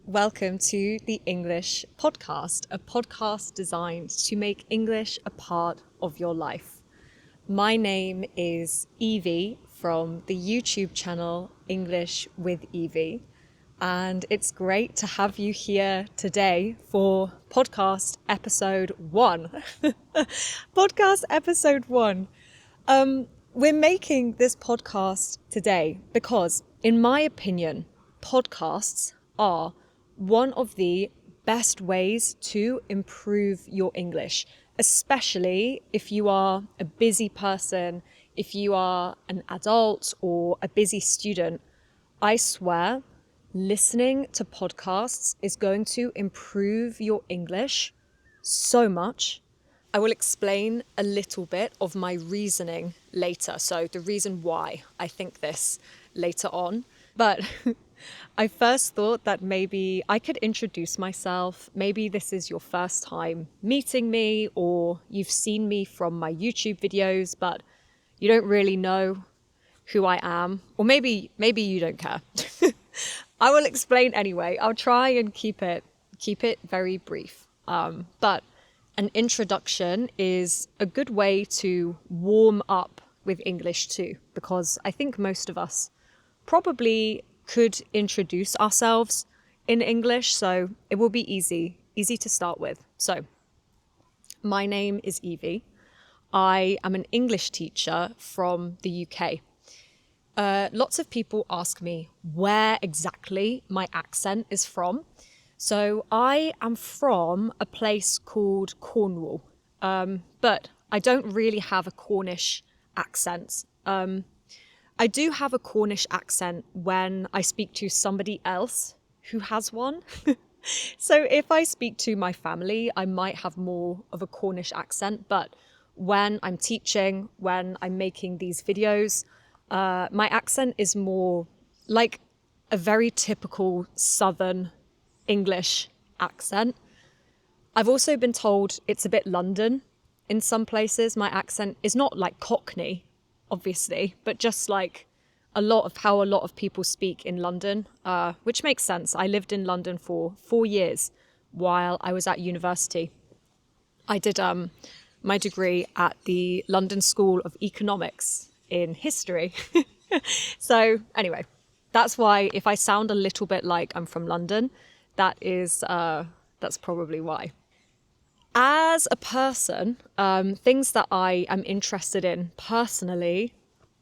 Welcome to the English podcast, a podcast designed to make English a part of your life. My name is Evie from the YouTube channel English with Evie, and it's great to have you here today for podcast episode 1. Podcast episode 1. We're making this podcast today because, in my opinion, podcasts are one of the best ways to improve your English, especially if you are a busy person, if you are an adult or a busy student. I swear, listening to podcasts is going to improve your English so much. I will explain a little bit of my reasoning later, so the reason why I think this later on. But I first thought that maybe I could introduce myself. Maybe this is your first time meeting me, or you've seen me from my YouTube videos, but you don't really know who I am, or maybe you don't care. I will explain anyway. I'll try and keep it very brief. But an introduction is a good way to warm up with English too, because I think most of us probably could introduce ourselves in English, so it will be easy to start with. So, my name is Evie. I am an English teacher from the UK. Lots of people ask me where exactly my accent is from. So I am from a place called Cornwall, but I don't really have a Cornish accent. I do have a Cornish accent when I speak to somebody else who has one. So if I speak to my family, I might have more of a Cornish accent, but when I'm teaching, when I'm making these videos, my accent is more like a very typical Southern English accent. I've also been told it's a bit London in some places. My accent is not like Cockney, obviously, but just like a lot of people speak in London, which makes sense. I lived in London for 4 years while I was at university. I did my degree at the London School of Economics in history. So anyway, that's why if I sound a little bit like I'm from London, that's probably why. As a person, things that I am interested in personally,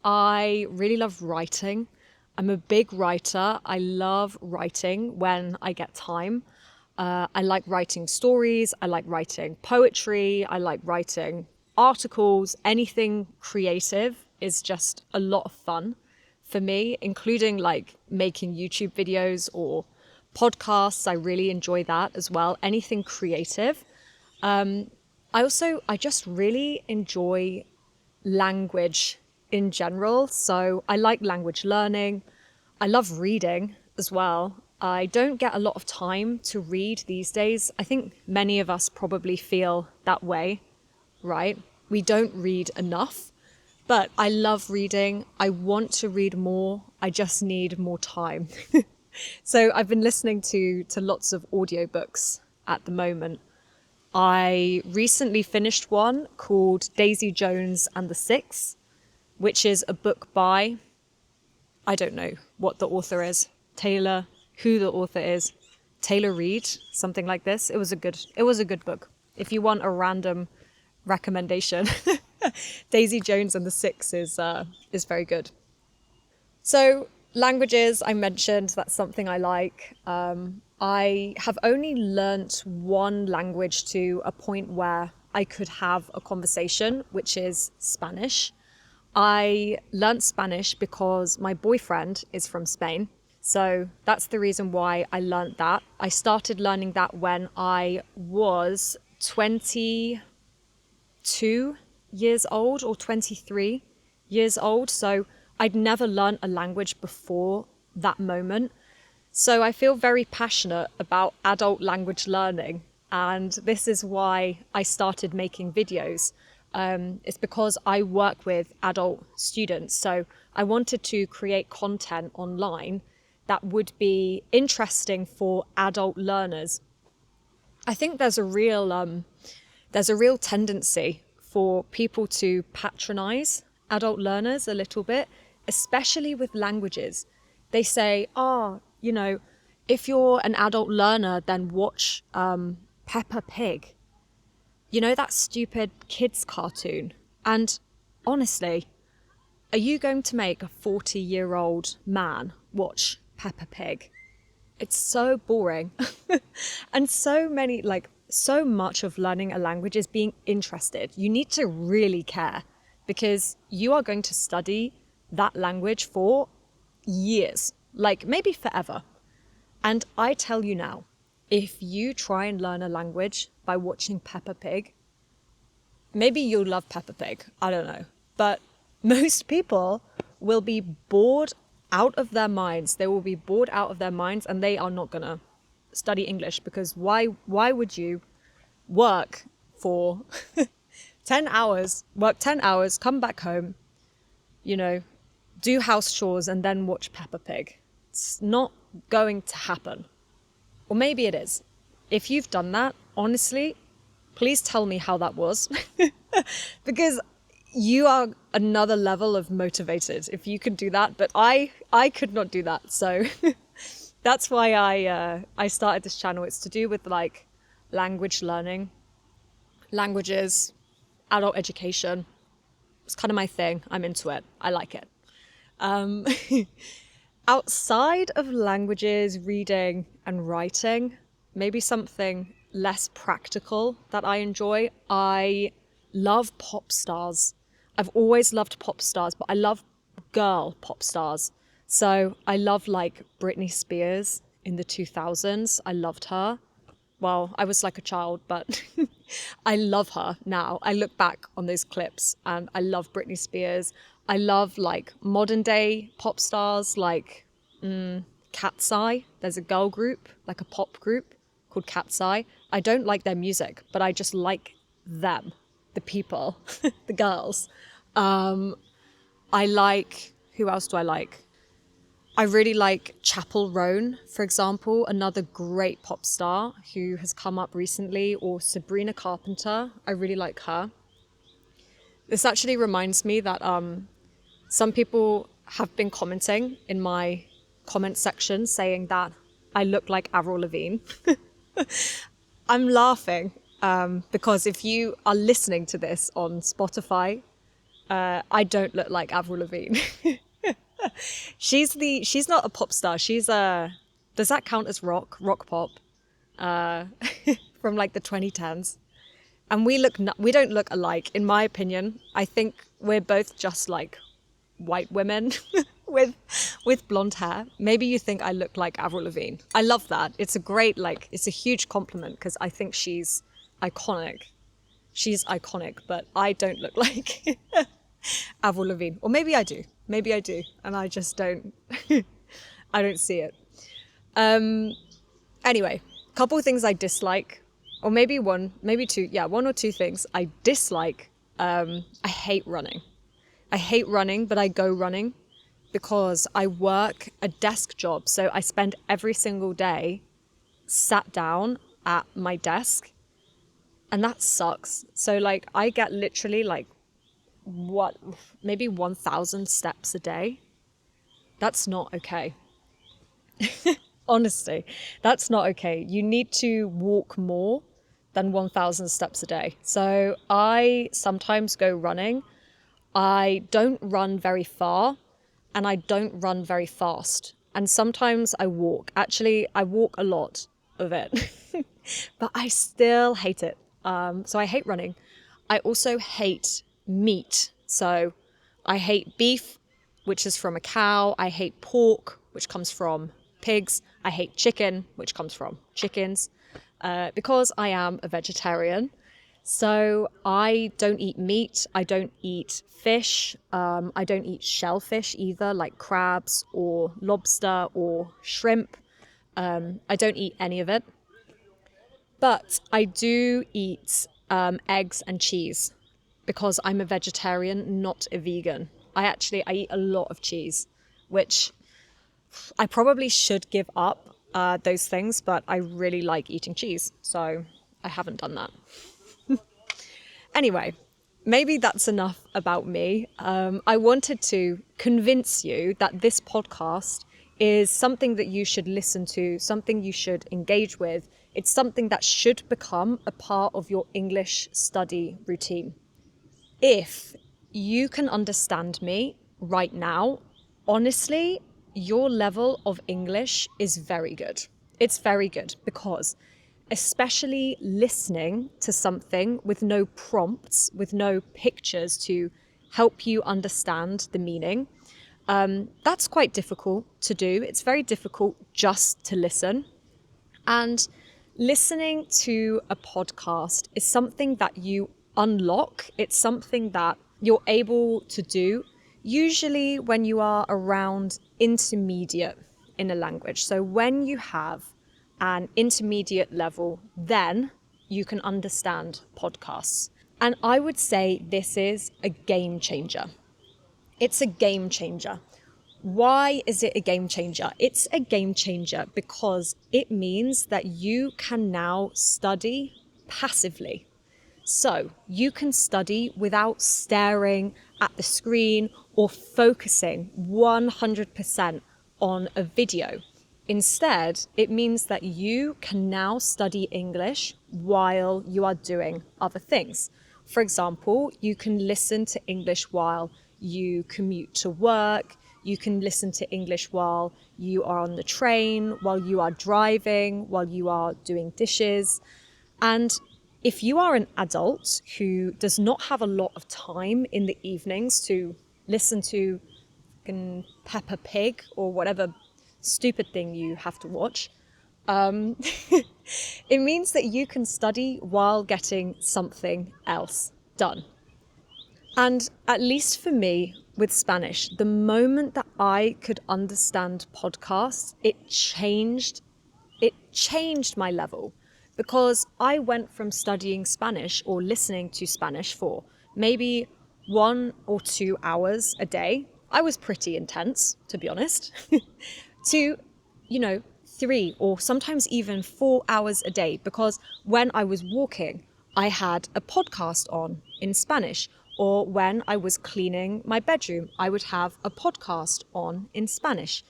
I really love writing. I'm a big writer. I love writing when I get time. I like writing stories. I like writing poetry. I like writing articles. Anything creative is just a lot of fun for me, including like making YouTube videos or podcasts. I really enjoy that as well. Anything creative. I just really enjoy language in general. So I like language learning. I love reading as well. I don't get a lot of time to read these days. I think many of us probably feel that way, right? We don't read enough, but I love reading. I want to read more. I just need more time. So I've been listening to lots of audiobooks at the moment. I recently finished one called Daisy Jones and the Six, which is a book by, I don't know what the author is, who the author is, Taylor Reid, something like this. It was a good book. If you want a random recommendation, Daisy Jones and the Six is very good. So languages, I mentioned, that's something I like. I have only learnt one language to a point where I could have a conversation, which is Spanish. I learnt Spanish because my boyfriend is from Spain. So that's the reason why I learnt that. I started learning that when I was 22 years old or 23 years old. So I'd never learnt a language before that moment. So I feel very passionate about adult language learning, and this is why I started making videos. It's because I work with adult students, so I wanted to create content online that would be interesting for adult learners. I think there's a real tendency for people to patronize adult learners a little bit, especially with languages. They say, if you're an adult learner, then watch Peppa Pig. You know, that stupid kids cartoon. And honestly, are you going to make a 40-year-old man watch Peppa Pig? It's so boring. And so much of learning a language is being interested. You need to really care, because you are going to study that language for years, like maybe forever. And I tell you now, if you try and learn a language by watching Peppa Pig, maybe you'll love Peppa Pig, I don't know. But most people will be bored out of their minds. They will be bored out of their minds, and they are not gonna study English, because why would you work for 10 hours, come back home, do house chores and then watch Peppa Pig? It's not going to happen. Or maybe it is. If you've done that, honestly, please tell me how that was. Because you are another level of motivated if you could do that, but I could not do that. So that's why I started this channel. It's to do with like language learning, languages, adult education. It's kind of my thing. I'm into it. I like it. Outside of languages, reading and writing, maybe something less practical that I enjoy. I love pop stars. I've always loved pop stars, but I love girl pop stars. So I love like Britney Spears in the 2000s. I loved her. Well, I was like a child, but I love her now. I look back on those clips and I love Britney Spears. I love like modern day pop stars like Cat's Eye. There's a girl group, like a pop group called Cat's Eye. I don't like their music, but I just like them, the people, the girls. I like, who else do I like? I really like Chapel Roan, for example, another great pop star who has come up recently, or Sabrina Carpenter. I really like her. This actually reminds me that some people have been commenting in my comment section saying that I look like Avril Lavigne. I'm laughing because if you are listening to this on Spotify, I don't look like Avril Lavigne. She's not a pop star. She's does that count as rock pop? From like the 2010s. And we don't look alike, in my opinion. I think we're both just like white women with blonde hair. Maybe you think I look like Avril Lavigne. I love that. It's a huge compliment, because I think she's iconic. She's iconic, but I don't look like Avril Lavigne. Or maybe I do. And I just don't, I don't see it. Anyway, couple of things I dislike, or maybe one or two things I dislike. I hate running. But I go running because I work a desk job. So I spend every single day sat down at my desk, and that sucks. So like I get literally like maybe 1,000 steps a day. That's not okay. Honestly, that's not okay. You need to walk more than 1,000 steps a day. So I sometimes go running. I don't run very far, and I don't run very fast. And sometimes I walk. Actually, I walk a lot of it, but I still hate it. So I hate running. I also hate meat. So I hate beef, which is from a cow. I hate pork, which comes from pigs. I hate chicken, which comes from chickens, because I am a vegetarian. So I don't eat meat. I don't eat fish. I don't eat shellfish either, like crabs or lobster or shrimp. I don't eat any of it. But I do eat eggs and cheese, because I'm a vegetarian, not a vegan. I eat a lot of cheese, which I probably should give up those things, but I really like eating cheese, so I haven't done that. Anyway, maybe that's enough about me. I wanted to convince you that this podcast is something that you should listen to, something you should engage with. It's something that should become a part of your English study routine. If you can understand me right now, honestly, your level of English is very good. It's very good because especially listening to something with no prompts, with no pictures to help you understand the meaning, that's quite difficult to do. It's very difficult just to listen. And listening to a podcast is something that you unlock. It's something that you're able to do usually when you are around intermediate in a language. So when you have an intermediate level, then you can understand podcasts. And I would say this is a game changer. It's a game changer. Why is it a game changer? It's a game changer because it means that you can now study passively. So you can study without staring at the screen or focusing 100% on a video. Instead, it means that you can now study English while you are doing other things. For example, you can listen to English while you commute to work. You can listen to English while you are on the train, while you are driving, while you are doing dishes. And if you are an adult who does not have a lot of time in the evenings to listen to Peppa Pig or whatever stupid thing you have to watch, it means that you can study while getting something else done. And at least for me with Spanish, the moment that I could understand podcasts, it changed my level, because I went from studying Spanish or listening to Spanish for maybe 1 or 2 hours a day. I was pretty intense, to be honest, to, 3 or sometimes even 4 hours a day, because when I was walking, I had a podcast on in Spanish, or when I was cleaning my bedroom, I would have a podcast on in Spanish.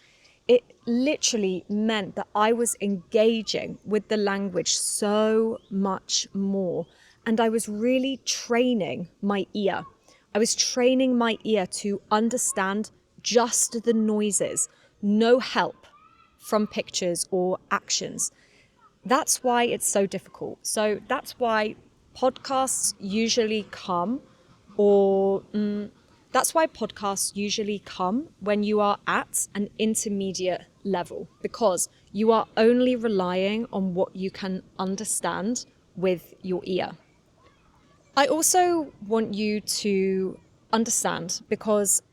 It literally meant that I was engaging with the language so much more, and I was really training my ear. I was training my ear to understand just the noises, no help from pictures or actions. That's why it's so difficult. So that's why podcasts usually come, that's why podcasts usually come when you are at an intermediate level, because you are only relying on what you can understand with your ear. I also want you to understand, because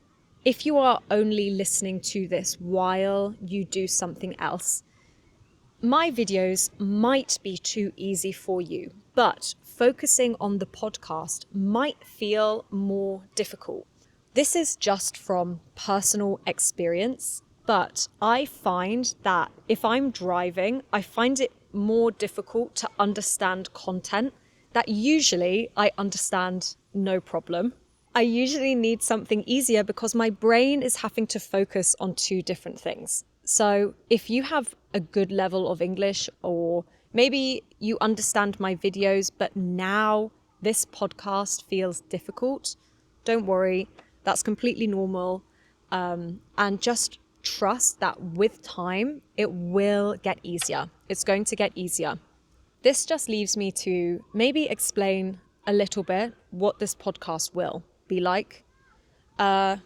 if you are only listening to this while you do something else, my videos might be too easy for you, but focusing on the podcast might feel more difficult. This is just from personal experience, but I find that if I'm driving, I find it more difficult to understand content that usually I understand no problem. I usually need something easier because my brain is having to focus on 2 different things. So if you have a good level of English, or maybe you understand my videos, but now this podcast feels difficult, don't worry, that's completely normal. And just trust that with time, it will get easier. It's going to get easier. This just leaves me to maybe explain a little bit what this podcast will be like. I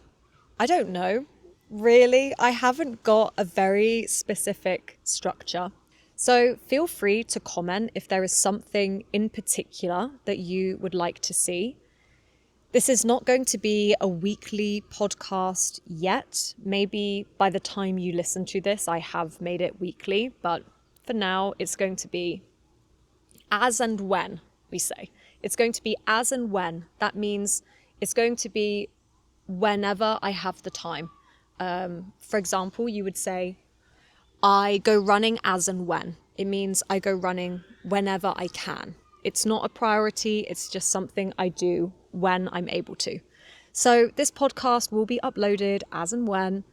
don't know, really. I haven't got a very specific structure. So feel free to comment if there is something in particular that you would like to see. This is not going to be a weekly podcast yet. Maybe by the time you listen to this, I have made it weekly, but for now, it's going to be as and when, we say. It's going to be as and when. That means it's going to be whenever I have the time. For example, you would say, I go running as and when. It means I go running whenever I can. It's not a priority, it's just something I do when I'm able to. So this podcast will be uploaded as and when,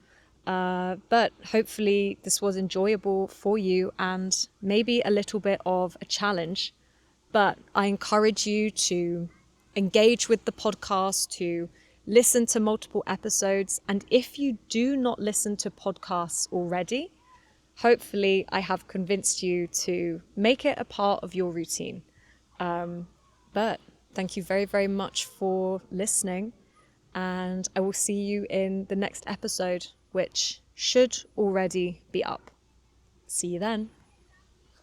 but hopefully this was enjoyable for you and maybe a little bit of a challenge. But I encourage you to engage with the podcast, to listen to multiple episodes. And if you do not listen to podcasts already, hopefully I have convinced you to make it a part of your routine. But thank you very, very much for listening. And I will see you in the next episode, which should already be up. See you then.